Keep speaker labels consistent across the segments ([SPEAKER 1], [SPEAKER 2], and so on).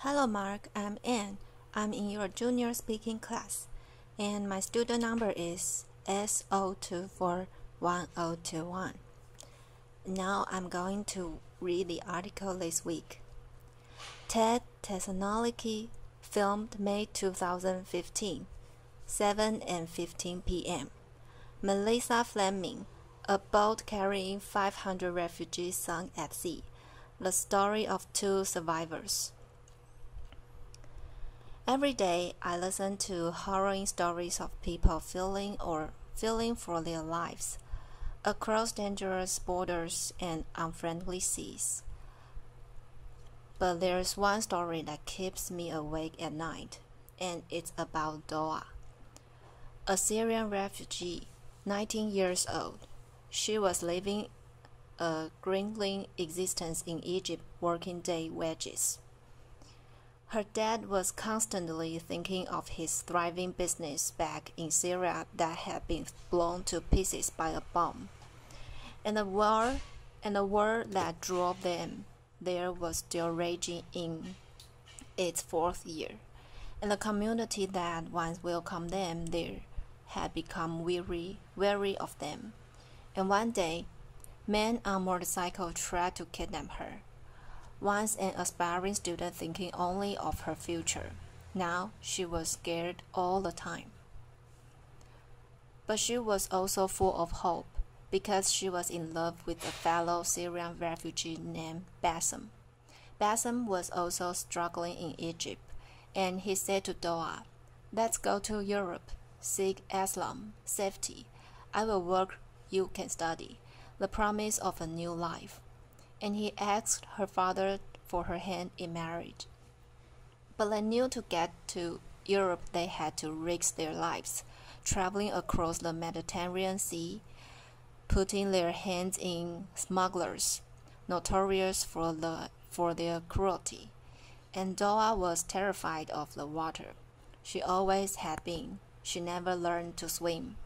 [SPEAKER 1] Hello Mark, I'm Anne. I'm in your junior speaking class, and my student number is S0241021. Now I'm going to read the article this week. TED Technology filmed May 2015, 7:15 p.m. Melissa Fleming, a boat carrying 500 refugees sunk at sea. The story of two survivors. Every day, I listen to harrowing stories of people feeling for their lives across dangerous borders and unfriendly seas. But there's one story that keeps me awake at night, and it's about Doa, a Syrian refugee, 19 years old. She was living a grisly existence in Egypt, working day wages. Her dad was constantly thinking of his thriving business back in Syria that had been blown to pieces by a bomb. And the war that drove them there was still raging in its fourth year. And the community that once welcomed them there had become wary of them. And one day, men on motorcycles tried to kidnap her. Once an aspiring student thinking only of her future, now she was scared all the time. But she was also full of hope, because she was in love with a fellow Syrian refugee named Bassem. Bassem was also struggling in Egypt, and he said to Doa, "Let's go to Europe, seek asylum, safety. I will work, you can study. The promise of a new life." And he asked her father for her hand in marriage. But they knew to get to Europe they had to risk their lives, traveling across the Mediterranean Sea, putting their hands in smugglers, notorious for their cruelty. And Doa was terrified of the water. She always had been. She never learned to swim.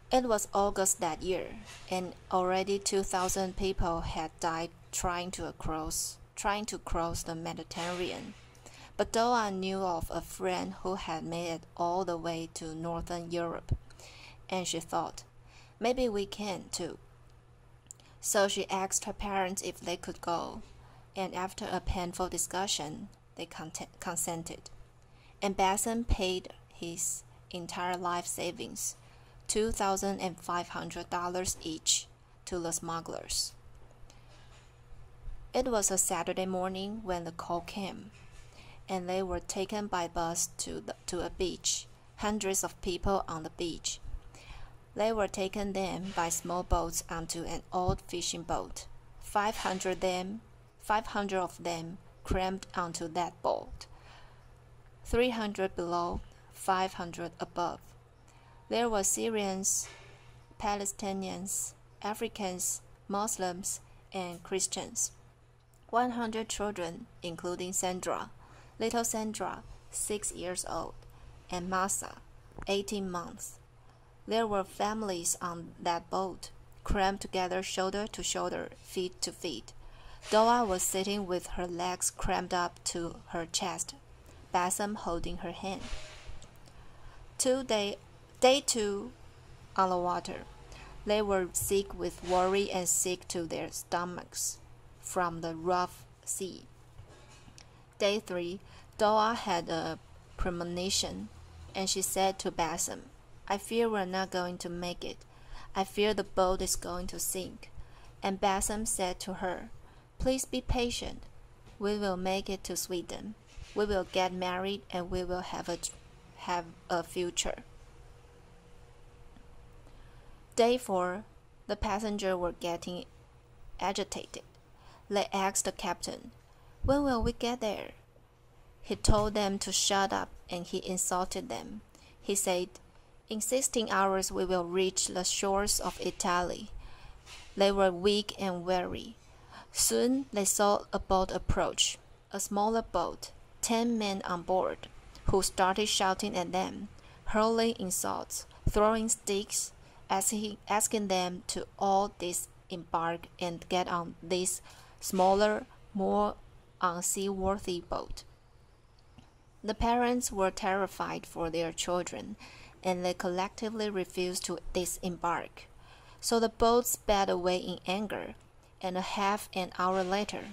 [SPEAKER 1] It was August that year, and already 2,000 people had died trying to cross the Mediterranean. But Doa knew of a friend who had made it all the way to Northern Europe, and she thought, maybe we can too. So she asked her parents if they could go, and after a painful discussion, they consented. And Bassem paid his entire life savings, $2,500 each, to the smugglers. It was a Saturday morning when the call came, and they were taken by bus to a beach. Hundreds of people on the beach. They were taken then by small boats onto an old fishing boat. 500 of them crammed onto that boat. 300 below, 500 above. There were Syrians, Palestinians, Africans, Muslims, and Christians. 100 children, including Sandra, little Sandra, 6 years old, and Masa, 18 months. There were families on that boat, crammed together shoulder to shoulder, feet to feet. Doa was sitting with her legs crammed up to her chest, Bassem holding her hand. Day 2 on the water. They were sick with worry and sick to their stomachs from the rough sea. Day 3, Doa had a premonition, and she said to Bassem, "I fear we're not going to make it. I fear the boat is going to sink." And Bassem said to her, "Please be patient. We will make it to Sweden. We will get married and we will have a future." Day 4, the passengers were getting agitated. They asked the captain, "When will we get there?" He told them to shut up, and he insulted them. He said, "In 16 hours we will reach the shores of Italy." They were weak and weary. Soon they saw a boat approach, a smaller boat, 10 men on board, who started shouting at them, hurling insults, throwing sticks, asking them to all disembark and get on this smaller, more unseaworthy boat. The parents were terrified for their children, and they collectively refused to disembark. So the boat sped away in anger, and a half an hour later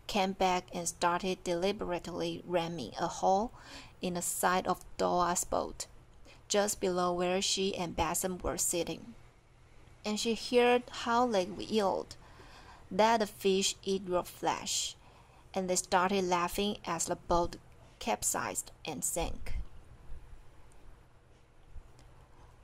[SPEAKER 1] came back and started deliberately ramming a hole in the side of Doa's boat, just below where she and Bassam were sitting. And she heard how they yelled that the fish eat your flesh, and they started laughing as the boat capsized and sank.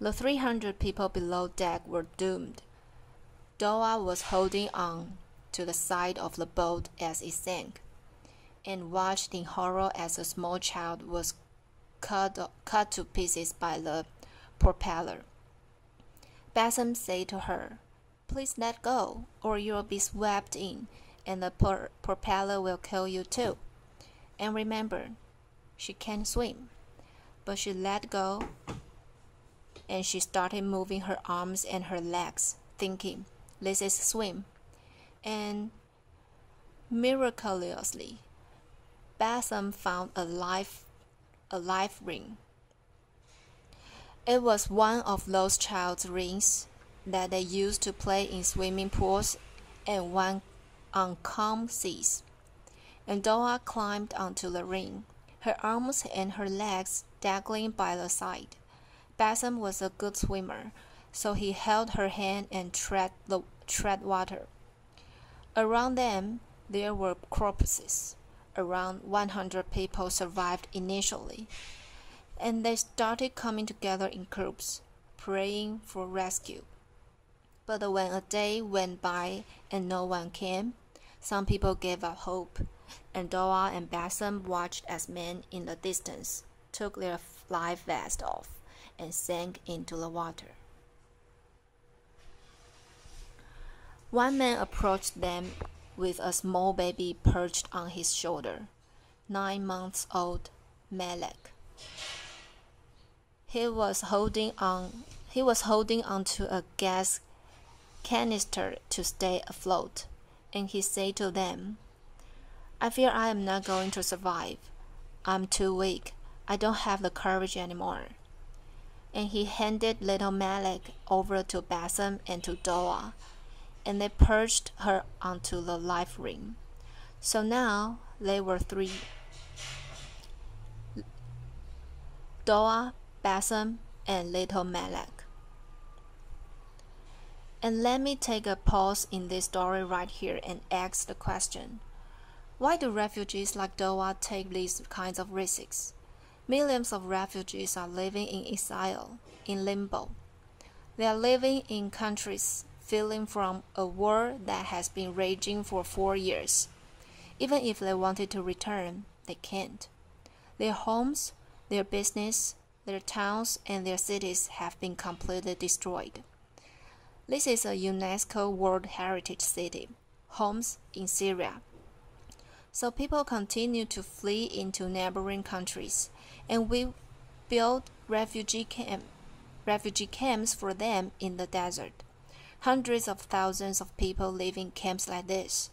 [SPEAKER 1] The 300 people below deck were doomed. Doa was holding on to the side of the boat as it sank, and watched in horror as a small child was cut to pieces by the propeller. Bassam said to her, "Please let go, or you'll be swept in, and the propeller will kill you too. And remember, she can't swim." But she let go, and she started moving her arms and her legs, thinking, "This is swim." And miraculously, Bassam found a life ring. It was one of those child's rings that they used to play in swimming pools and on calm seas. And Doa climbed onto the ring, her arms and her legs dangling by the side. Bassam was a good swimmer, so he held her hand and tread water. Around them, there were corpses. Around 100 people survived initially, and they started coming together in groups, praying for rescue. But when a day went by and no one came, some people gave up hope, and Doa and Bassam watched as men in the distance took their life vests off and sank into the water. One man approached them with a small baby perched on his shoulder, 9-month-old Malek. He was holding on to a gas canister to stay afloat, and he said to them, "I fear I am not going to survive. I'm too weak. I don't have the courage anymore." And he handed little Malek over to Bassam and to Doa, and they perched her onto the life ring. So now they were three: Doa, Bassam, and little Malek. And let me take a pause in this story right here and ask the question, why do refugees like Doa take these kinds of risks? Millions of refugees are living in exile, in limbo. They are living in countries fleeing from a war that has been raging for 4 years. Even if they wanted to return, they can't. Their homes, their business, their towns, and their cities have been completely destroyed. This is a UNESCO World Heritage City, Homs in Syria. So people continue to flee into neighboring countries, and we build refugee camps for them in the desert. Hundreds of thousands of people live in camps like this,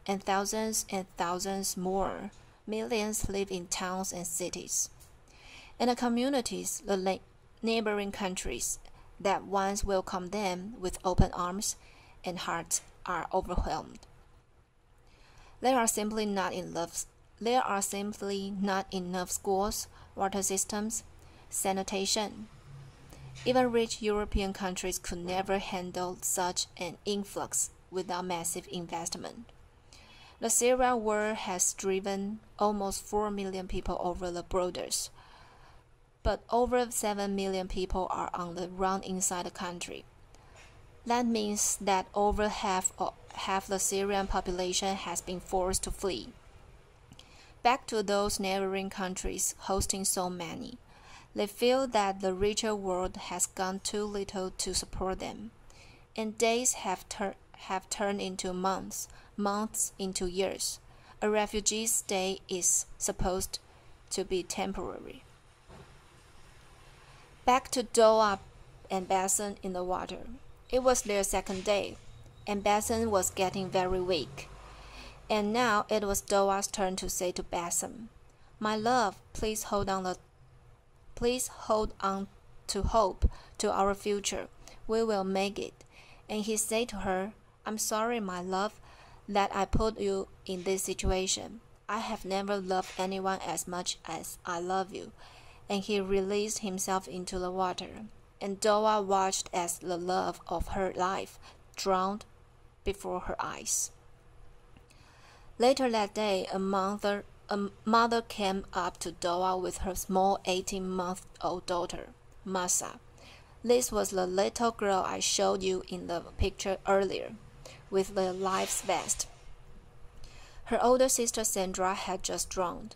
[SPEAKER 1] and thousands more. Millions live in towns and cities. And the communities, the neighboring countries that once welcomed them with open arms and hearts, are overwhelmed. There are simply not enough schools, water systems, sanitation. Even rich European countries could never handle such an influx without massive investment. The Syrian war has driven almost 4 million people over the borders, but over 7 million people are on the run inside the country. That means that over half the Syrian population has been forced to flee. Back to those neighboring countries hosting so many. They feel that the richer world has gone too little to support them, and days have turned into months, months into years. A refugee's stay is supposed to be temporary. Back to Doa and Bassam in the water. It was their second day, and Bassam was getting very weak. And now it was Doa's turn to say to Bassam, "My love, please hold on to hope, to our future. We will make it." And he said to her, "I'm sorry, my love, that I put you in this situation. I have never loved anyone as much as I love you." And he released himself into the water, and Doa watched as the love of her life drowned before her eyes. Later that day, a mother came up to Doa with her small 18-month-old daughter, Masa. This was the little girl I showed you in the picture earlier, with the life vest. Her older sister Sandra had just drowned,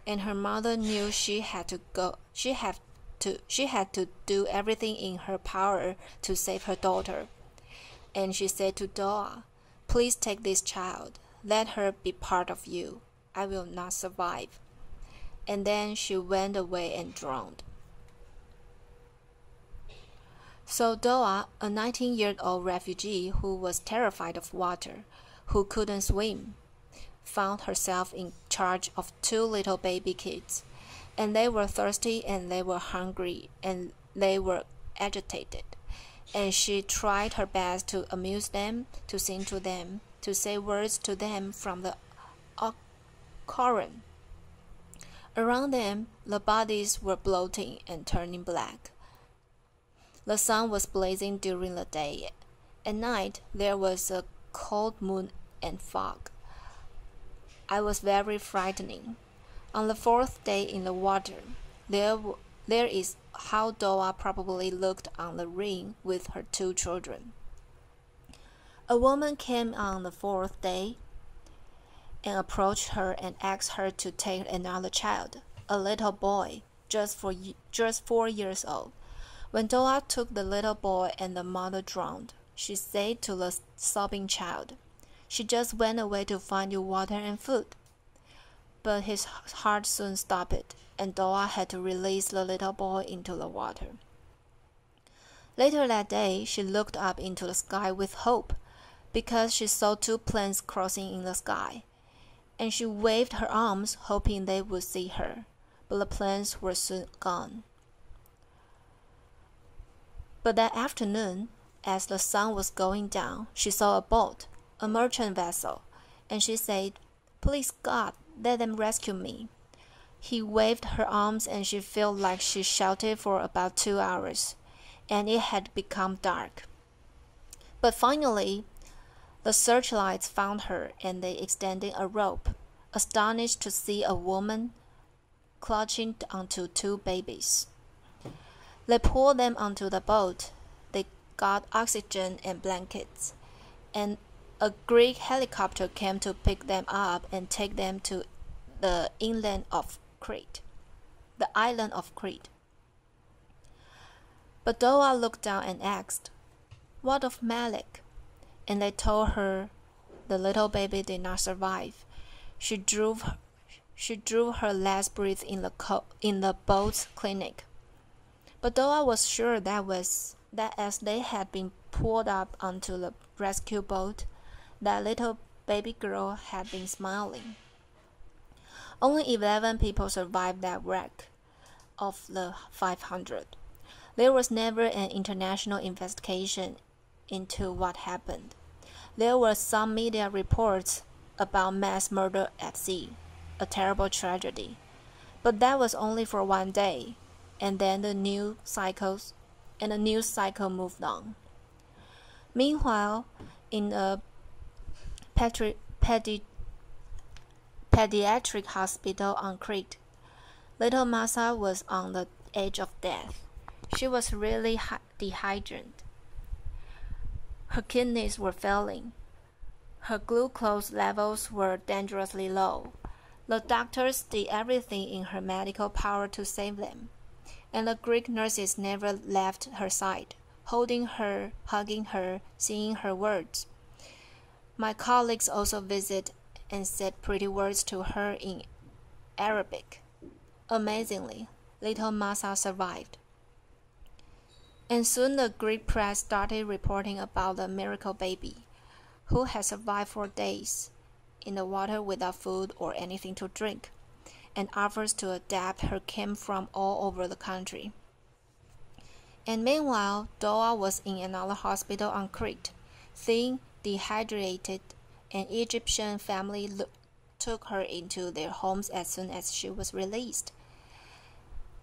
[SPEAKER 1] and her mother knew she had to do everything in her power to save her daughter. And she said to Doa, "Please take this child. Let her be part of you. I will not survive." And then she went away and drowned. So Doa, a 19-year-old refugee who was terrified of water, who couldn't swim, found herself in charge of 2 little baby kids, and they were thirsty and they were hungry and they were agitated. And she tried her best to amuse them, to sing to them, to say words to them from the Quran. Around them, the bodies were bloating and turning black. The sun was blazing during the day. At night, there was a cold moon and fog. I was very frightening. On the 4th day in the water, there is how Doa probably looked on the ring with her 2 children. A woman came on the 4th day and approached her and asked her to take another child, a little boy, just 4 years old. When Doa took the little boy and the mother drowned, she said to the sobbing child, "She just went away to find you water and food." But his heart soon stopped, and Doa had to release the little boy into the water. Later that day, she looked up into the sky with hope, because she saw 2 planes crossing in the sky, and she waved her arms, hoping they would see her, but the planes were soon gone. But that afternoon, as the sun was going down, she saw a boat, a merchant vessel, and she said, "Please God, let them rescue me." He waved her arms and she felt like she shouted for about 2 hours, and it had become dark. But finally, the searchlights found her and they extended a rope, astonished to see a woman clutching onto 2 babies. They pulled them onto the boat. They got oxygen and blankets, and a Greek helicopter came to pick them up and take them to the island of Crete. But Doa looked down and asked, "What of Malik?" And they told her the little baby did not survive. She drew her last breath in the boat's clinic. But Doa was sure that as they had been pulled up onto the rescue boat, that little baby girl had been smiling. Only 11 people survived that wreck of the 500. There was never an international investigation into what happened. There were some media reports about mass murder at sea, a terrible tragedy. But that was only for 1 day, and then the news cycle moved on. Meanwhile, in a pediatric hospital on Crete, little Masa was on the edge of death. She was really dehydrated. Her kidneys were failing. Her glucose levels were dangerously low. The doctors did everything in her medical power to save them, and the Greek nurses never left her side, holding her, hugging her, singing her words. My colleagues also visited and said pretty words to her in Arabic. Amazingly, little Masa survived. And soon the Greek press started reporting about the miracle baby, who had survived for days in the water without food or anything to drink, and efforts to adapt her came from all over the country. And meanwhile, Doa was in another hospital on Crete. Thin, dehydrated, an Egyptian family took her into their homes as soon as she was released.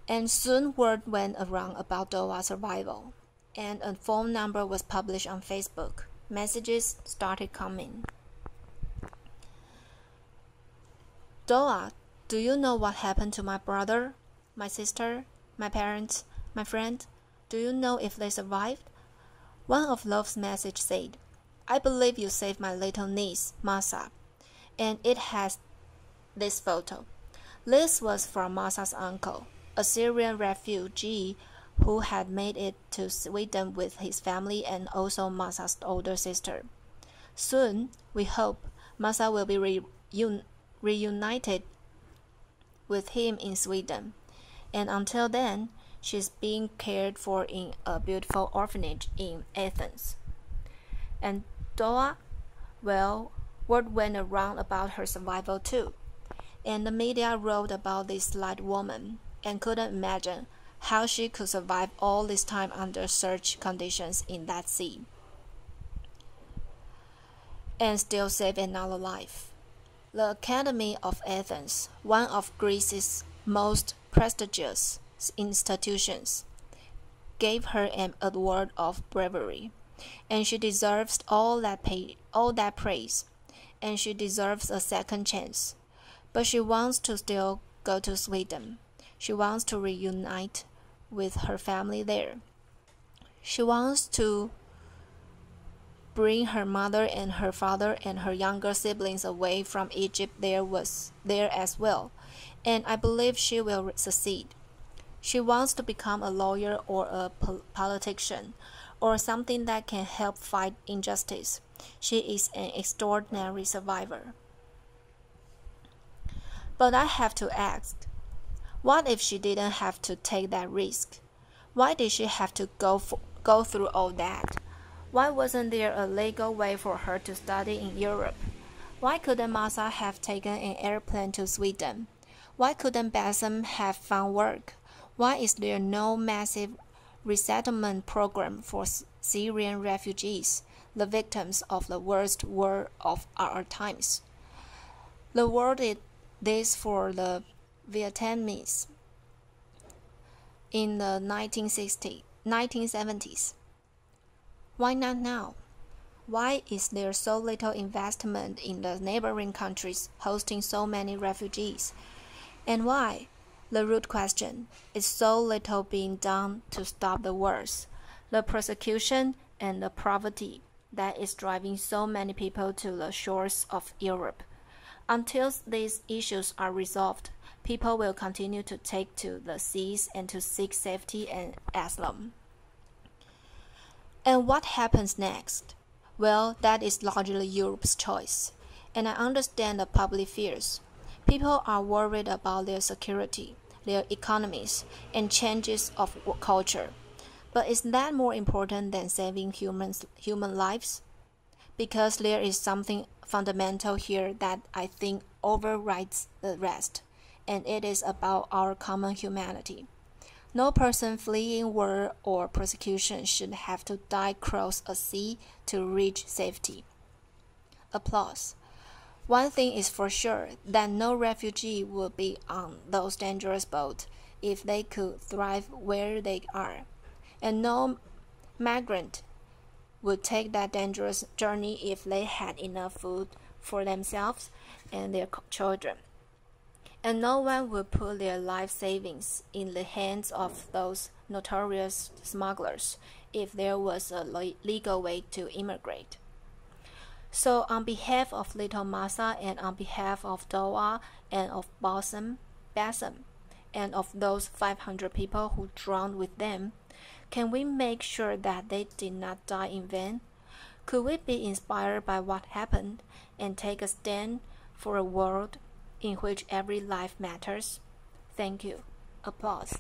[SPEAKER 1] And soon word went around about Doa's survival, and a phone number was published on Facebook. Messages started coming. Doa, do you know what happened to my brother, my sister, my parents, my friend? Do you know if they survived? One of Love's messages said, I believe you saved my little niece, Masa, and it has this photo. This was from Masa's uncle, a Syrian refugee who had made it to Sweden with his family and also Masa's older sister. Soon, we hope, Masa will be reunited with him in Sweden, and until then, she's being cared for in a beautiful orphanage in Athens. And Doa, well, word went around about her survival too, and the media wrote about this slight woman and couldn't imagine how she could survive all this time under such conditions in that sea and still save another life. The Academy of Athens, one of Greece's most prestigious institutions, gave her an award of bravery, and she deserves all that praise, and she deserves a second chance. But she wants to still go to Sweden. She wants to reunite with her family there. She wants to bring her mother and her father and her younger siblings away from Egypt there as well, and I believe she will succeed. She wants to become a lawyer or a politician or something that can help fight injustice. She is an extraordinary survivor. But I have to ask, what if she didn't have to take that risk? Why did she have to go through all that? Why wasn't there a legal way for her to study in Europe? Why couldn't Masa have taken an airplane to Sweden? Why couldn't Bassem have found work? Why is there no massive resettlement program for Syrian refugees, the victims of the worst war of our times? The world did this for the Vietnamese in the 1970s. Why not now? Why is there so little investment in the neighboring countries hosting so many refugees? And why, the root question, is so little being done to stop the wars, the persecution, and the poverty that is driving so many people to the shores of Europe? Until these issues are resolved, people will continue to take to the seas and to seek safety and asylum. And what happens next? Well, that is largely Europe's choice, and I understand the public fears. People are worried about their security, their economies, and changes of culture. But is that more important than saving human lives? Because there is something fundamental here that I think overrides the rest, and it is about our common humanity. No person fleeing war or persecution should have to die across a sea to reach safety. Applause. One thing is for sure, that no refugee would be on those dangerous boats if they could thrive where they are, and no migrant would take that dangerous journey if they had enough food for themselves and their children. And no one would put their life savings in the hands of those notorious smugglers if there was a legal way to immigrate. So on behalf of little Masa and on behalf of Doa and of Bassem, and of those 500 people who drowned with them, can we make sure that they did not die in vain? Could we be inspired by what happened and take a stand for a world in which every life matters? Thank you. Applause.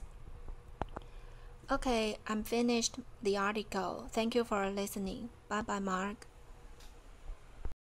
[SPEAKER 1] Okay, I'm finished the article. Thank you for listening. Bye bye, Mark.